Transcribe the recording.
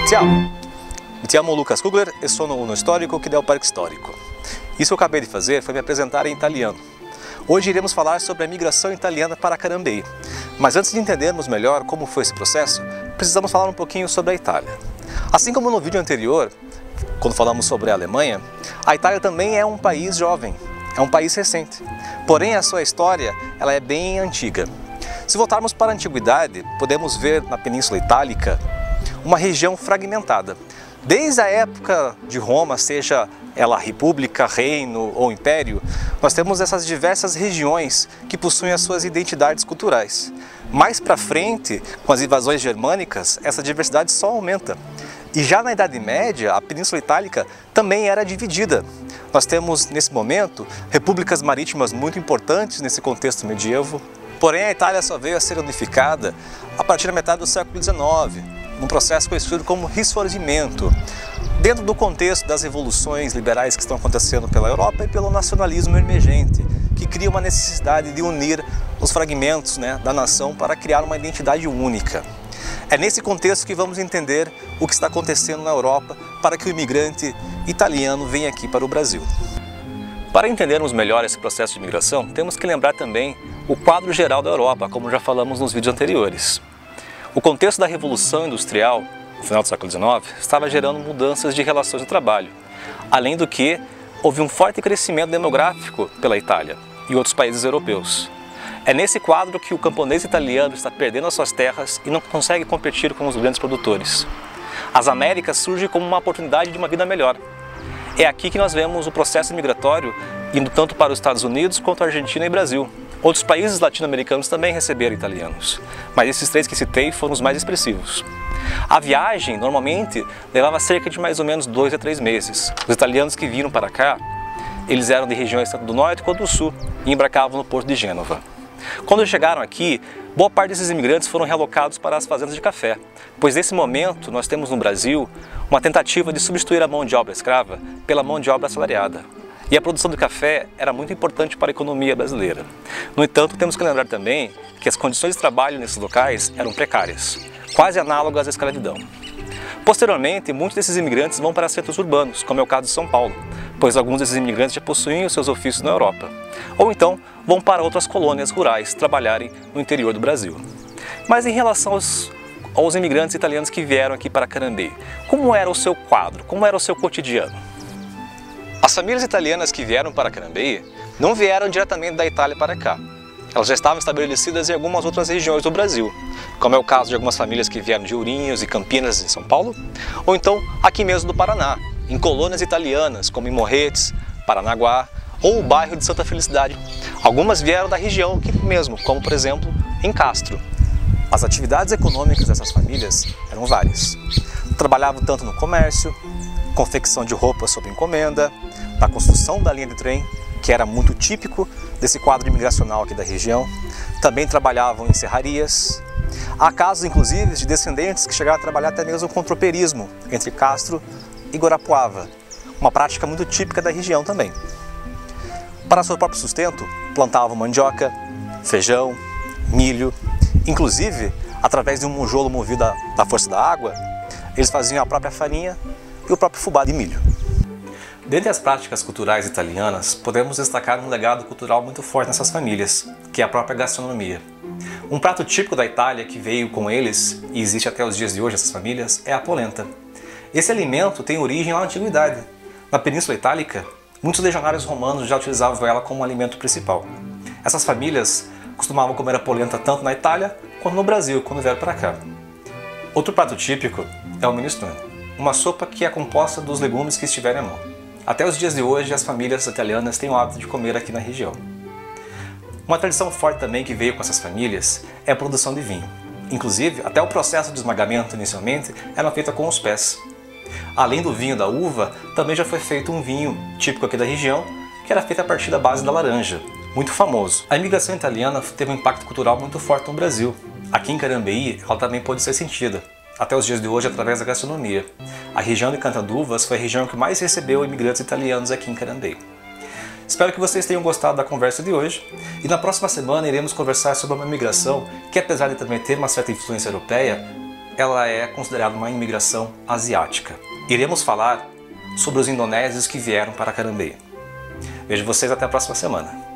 Ciao, mi chiamo Lucas Kugler e sono uno storico que dá o Parque Histórico. Isso que eu acabei de fazer foi me apresentar em italiano. Hoje iremos falar sobre a migração italiana para Carambeí. Mas antes de entendermos melhor como foi esse processo, precisamos falar um pouquinho sobre a Itália. Assim como no vídeo anterior, quando falamos sobre a Alemanha, a Itália também é um país jovem, é um país recente. Porém, a sua história ela é bem antiga. Se voltarmos para a antiguidade, podemos ver na Península Itálica uma região fragmentada. Desde a época de Roma, seja ela república, reino ou império, nós temos essas diversas regiões que possuem as suas identidades culturais. Mais para frente, com as invasões germânicas, essa diversidade só aumenta. E já na Idade Média, a Península Itálica também era dividida. Nós temos, nesse momento, repúblicas marítimas muito importantes nesse contexto medieval. Porém, a Itália só veio a ser unificada a partir da metade do século XIX, num processo conhecido como Risorgimento, dentro do contexto das revoluções liberais que estão acontecendo pela Europa e pelo nacionalismo emergente, que cria uma necessidade de unir os fragmentos da nação para criar uma identidade única. É nesse contexto que vamos entender o que está acontecendo na Europa para que o imigrante italiano venha aqui para o Brasil. Para entendermos melhor esse processo de migração, temos que lembrar também o quadro geral da Europa, como já falamos nos vídeos anteriores. O contexto da Revolução Industrial, no final do século XIX, estava gerando mudanças de relações de trabalho. Além do que, houve um forte crescimento demográfico pela Itália e outros países europeus. É nesse quadro que o camponês italiano está perdendo as suas terras e não consegue competir com os grandes produtores. As Américas surgem como uma oportunidade de uma vida melhor. É aqui que nós vemos o processo migratório indo tanto para os Estados Unidos quanto a Argentina e Brasil. Outros países latino-americanos também receberam italianos, mas esses três que citei foram os mais expressivos. A viagem, normalmente, levava cerca de mais ou menos 2 a 3 meses. Os italianos que viram para cá, eles eram de regiões tanto do norte quanto do sul e embarcavam no porto de Gênova. Quando chegaram aqui, boa parte desses imigrantes foram realocados para as fazendas de café, pois nesse momento nós temos no Brasil uma tentativa de substituir a mão de obra escrava pela mão de obra assalariada. E a produção do café era muito importante para a economia brasileira. No entanto, temos que lembrar também que as condições de trabalho nesses locais eram precárias, quase análogas à escravidão. Posteriormente, muitos desses imigrantes vão para centros urbanos, como é o caso de São Paulo, pois alguns desses imigrantes já possuíam os seus ofícios na Europa. Ou então, vão para outras colônias rurais trabalharem no interior do Brasil. Mas em relação aos imigrantes italianos que vieram aqui para Carambeí, como era o seu quadro, como era o seu cotidiano? As famílias italianas que vieram para Carambeí não vieram diretamente da Itália para cá. Elas já estavam estabelecidas em algumas outras regiões do Brasil, como é o caso de algumas famílias que vieram de Ourinhos e Campinas, em São Paulo, ou então aqui mesmo do Paraná, em colônias italianas, como em Morretes, Paranaguá, ou o bairro de Santa Felicidade. Algumas vieram da região aqui mesmo, como por exemplo em Castro. As atividades econômicas dessas famílias eram várias. Trabalhavam tanto no comércio, confecção de roupas sob encomenda, na construção da linha de trem, que era muito típico desse quadro imigracional aqui da região. Também trabalhavam em serrarias. Há casos, inclusive, de descendentes que chegaram a trabalhar até mesmo com tropeirismo entre Castro e Guarapuava, uma prática muito típica da região também. Para seu próprio sustento, plantavam mandioca, feijão, milho. Inclusive, através de um monjolo movido à força da água, eles faziam a própria farinha e o próprio fubá de milho. Dentre as práticas culturais italianas, podemos destacar um legado cultural muito forte nessas famílias, que é a própria gastronomia. Um prato típico da Itália que veio com eles, e existe até os dias de hoje essas famílias, é a polenta. Esse alimento tem origem lá na antiguidade. Na Península Itálica, muitos legionários romanos já utilizavam ela como alimento principal. Essas famílias costumavam comer a polenta tanto na Itália quanto no Brasil, quando vieram para cá. Outro prato típico é o minestrone, uma sopa que é composta dos legumes que estiverem à mão. Até os dias de hoje, as famílias italianas têm o hábito de comer aqui na região. Uma tradição forte também que veio com essas famílias é a produção de vinho. Inclusive, até o processo de esmagamento inicialmente era feito com os pés. Além do vinho da uva, também já foi feito um vinho típico aqui da região, que era feito a partir da base da laranja, muito famoso. A imigração italiana teve um impacto cultural muito forte no Brasil. Aqui em Carambeí, ela também pôde ser sentida, até os dias de hoje através da gastronomia. A região de Cantanduvas foi a região que mais recebeu imigrantes italianos aqui em Carambeí. Espero que vocês tenham gostado da conversa de hoje e na próxima semana iremos conversar sobre uma imigração que, apesar de também ter uma certa influência europeia, ela é considerada uma imigração asiática. Iremos falar sobre os indonésios que vieram para Carambeí. Vejo vocês até a próxima semana.